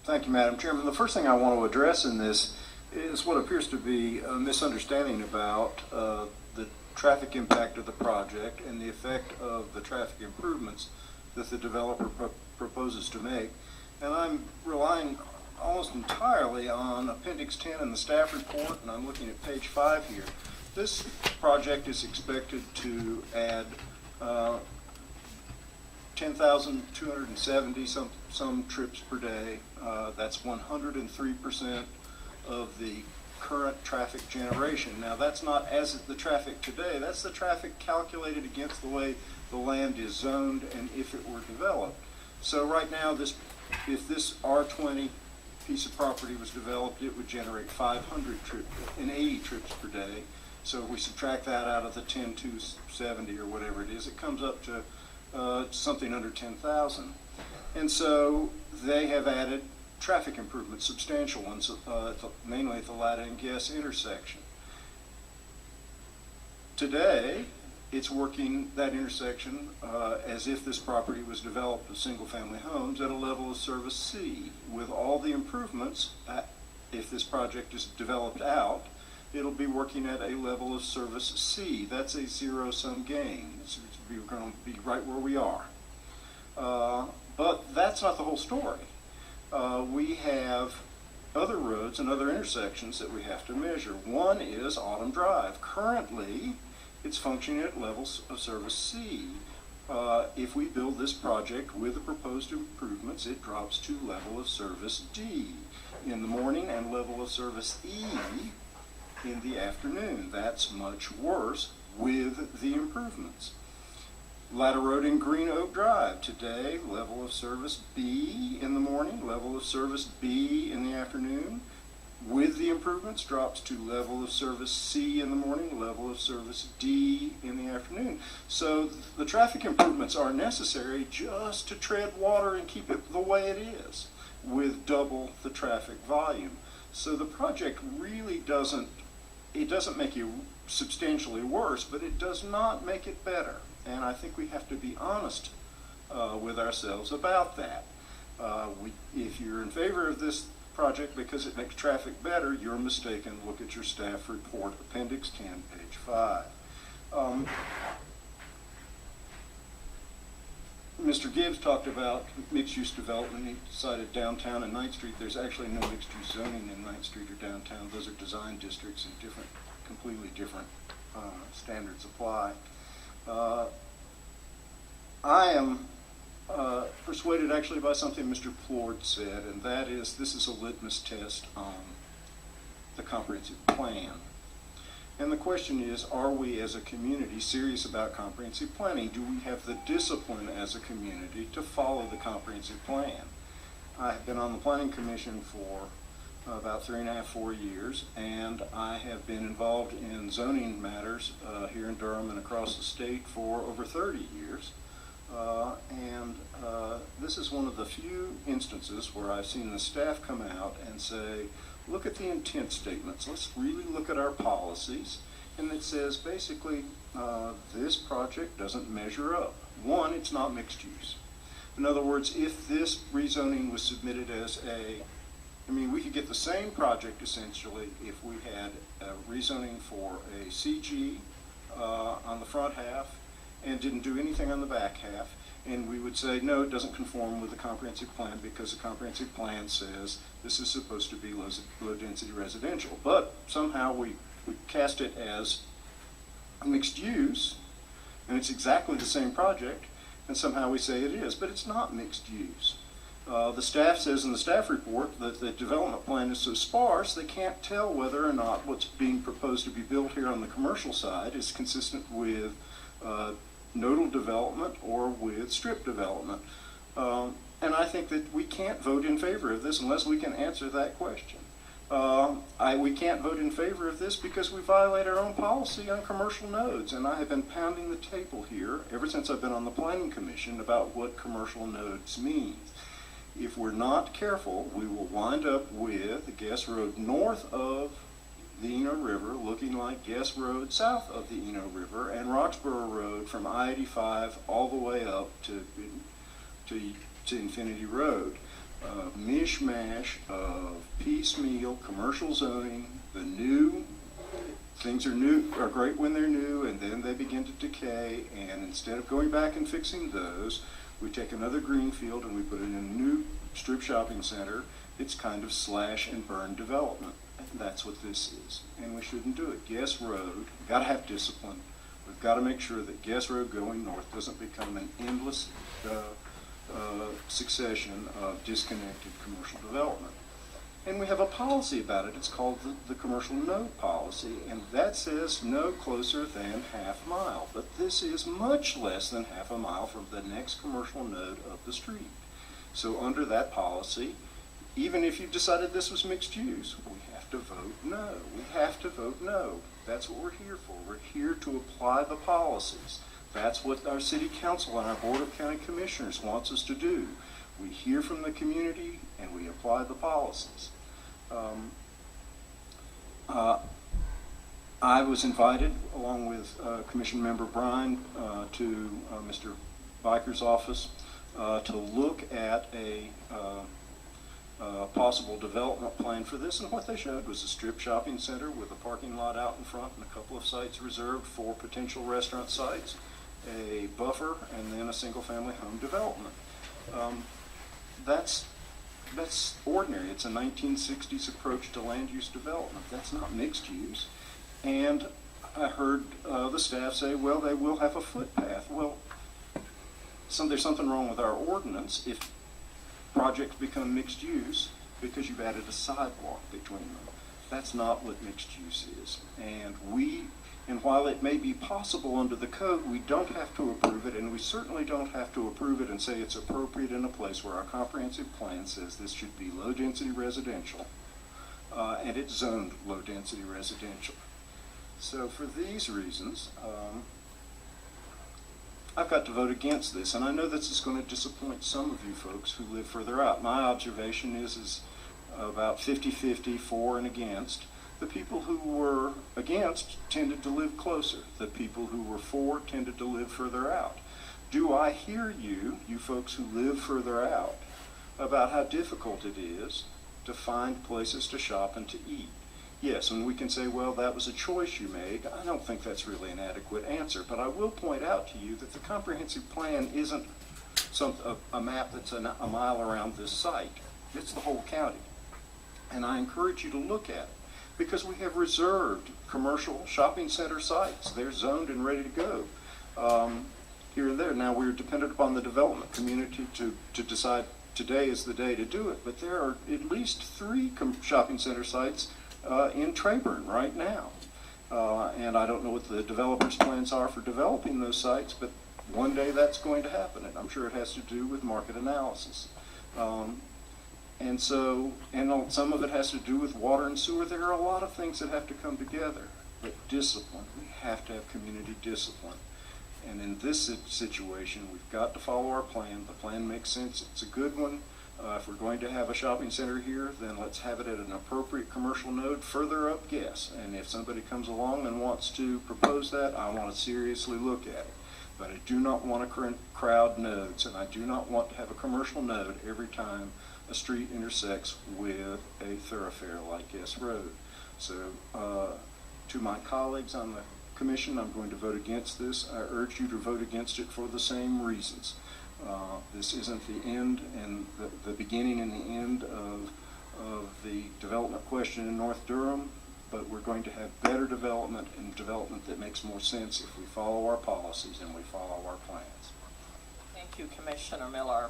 Thank you, Madam Chairman. The first thing I want to address in this is what appears to be a misunderstanding about the traffic impact of the project and the effect of the traffic improvements that the developer proposes to make. And I'm relying almost entirely on Appendix 10 in the staff report, and I'm looking at page 5 here. This project is expected to add 10,270 some trips per day. That's 103% of the current traffic generation. Now that's not as the traffic today, that's the traffic calculated against the way the land is zoned and if it were developed. So right now, if this R20 piece of property was developed, it would generate 580 trips per day. So if we subtract that out of the 10,270 or whatever it is, it comes up to something under 10,000. And so they have added traffic improvements, substantial ones, mainly at the Latta and Guess intersection. Today, it's working that intersection as if this property was developed with single-family homes at a level of service C. With all the improvements, if this project is developed out, it'll be working at a level of service C. That's a zero-sum game. We're going to be right where we are. But that's not the whole story. We have other roads and other intersections that we have to measure. One is Autumn Drive. Currently, it's functioning at levels of service C. If we build this project with the proposed improvements, it drops to level of service D in the morning and level of service E in the afternoon. That's much worse with the improvements. Latta Road and Green Oak Drive today, level of service B in the morning, level of service B in the afternoon. With the improvements, drops to level of service C in the morning, level of service D in the afternoon. So the traffic improvements are necessary just to tread water and keep it the way it is with double the traffic volume. So the project really doesn't make it substantially worse, but it does not make it better. And I think we have to be honest with ourselves about that. If you're in favor of this project because it makes traffic better, you're mistaken. Look at your staff report, Appendix 10, page 5. Mr. Gibbs talked about mixed-use development. He cited downtown and 9th Street. There's actually no mixed-use zoning in 9th Street or downtown. Those are design districts and completely different standards apply. I am persuaded actually by something Mr. Plord said, and that is this is a litmus test on the comprehensive plan. And the question is, are we as a community serious about comprehensive planning? Do we have the discipline as a community to follow the comprehensive plan? I've been on the Planning Commission for about 3.5, 4 years, and I have been involved in zoning matters here in Durham and across the state for over 30 years. This is one of the few instances where I've seen the staff come out and say, look at the intent statements. Let's really look at our policies. And it says basically this project doesn't measure up. One, it's not mixed use. In other words, if this rezoning was submitted as we could get the same project essentially if we had rezoning for a CG on the front half and didn't do anything on the back half, and we would say, no, it doesn't conform with the comprehensive plan because the comprehensive plan says this is supposed to be low-density residential. But somehow we cast it as mixed use, and it's exactly the same project, and somehow we say it is, but it's not mixed use. The staff says in the staff report that the development plan is so sparse they can't tell whether or not what's being proposed to be built here on the commercial side is consistent with nodal development or with strip development. And I think that we can't vote in favor of this unless we can answer that question. We can't vote in favor of this because we violate our own policy on commercial nodes, and I have been pounding the table here ever since I've been on the Planning Commission about what commercial nodes means. If we're not careful, we will wind up with the Guess Road north of the Eno River looking like Guess Road south of the Eno River, and Roxborough Road from I-85 all the way up to Infinity Road. mishmash of piecemeal commercial zoning. The new things are great when they're new, and then they begin to decay. And instead of going back and fixing those, we take another green field and we put it in a new strip shopping center. It's kind of slash and burn development. And that's what this is. And we shouldn't do it. Guess Road, we've got to have discipline. We've got to make sure that Guess Road going north doesn't become an endless succession of disconnected commercial development. And we have a policy about it. It's called the commercial node policy, and that says no closer than half a mile. But this is much less than half a mile from the next commercial node of the street. So under that policy, even if you decided this was mixed use, we have to vote no. We have to vote no. That's what we're here for. We're here to apply the policies. That's what our city council and our board of county commissioners wants us to do. We hear from the community and we apply the policies. I was invited, along with Commission Member Bryan, to Mr. Biker's office to look at a possible development plan for this, and what they showed was a strip shopping center with a parking lot out in front and a couple of sites reserved for potential restaurant sites, a buffer, and then a single-family home development. That's ordinary. It's a 1960s approach to land use development. That's not mixed use. And I heard the staff say, well, they will have a footpath. Well, there's something wrong with our ordinance if projects become mixed use because you've added a sidewalk between them. That's not what mixed use is. And while it may be possible under the code, we don't have to approve it, and we certainly don't have to approve it and say it's appropriate in a place where our comprehensive plan says this should be low-density residential, and it's zoned low-density residential. So for these reasons, I've got to vote against this, and I know this is going to disappoint some of you folks who live further out. My observation is about 50-50 for and against. The people who were against tended to live closer. The people who were for tended to live further out. Do I hear you folks who live further out, about how difficult it is to find places to shop and to eat? Yes, and we can say, well, that was a choice you made. I don't think that's really an adequate answer, but I will point out to you that the comprehensive plan isn't a map that's a mile around this site. It's the whole county. And I encourage you to look at it, because we have reserved commercial shopping center sites. They're zoned and ready to go here and there. Now, we're dependent upon the development community to decide today is the day to do it, but there are at least 3 shopping center sites in Trayburn right now. And I don't know what the developers' plans are for developing those sites, but one day that's going to happen, and I'm sure it has to do with market analysis. And some of it has to do with water and sewer. There are a lot of things that have to come together. But discipline, we have to have community discipline. And in this situation, we've got to follow our plan. The plan makes sense. It's a good one. If we're going to have a shopping center here, then let's have it at an appropriate commercial node further up Guess. And if somebody comes along and wants to propose that, I want to seriously look at it. But I do not want to crowd nodes, and I do not want to have a commercial node every time a street intersects with a thoroughfare like Guess Road. So to my colleagues on the commission, I'm going to vote against this. I urge you to vote against it for the same reasons. This isn't the end and the beginning and the end of the development question in North Durham, but we're going to have better development and development that makes more sense if we follow our policies and we follow our plans. Thank you, Commissioner Miller.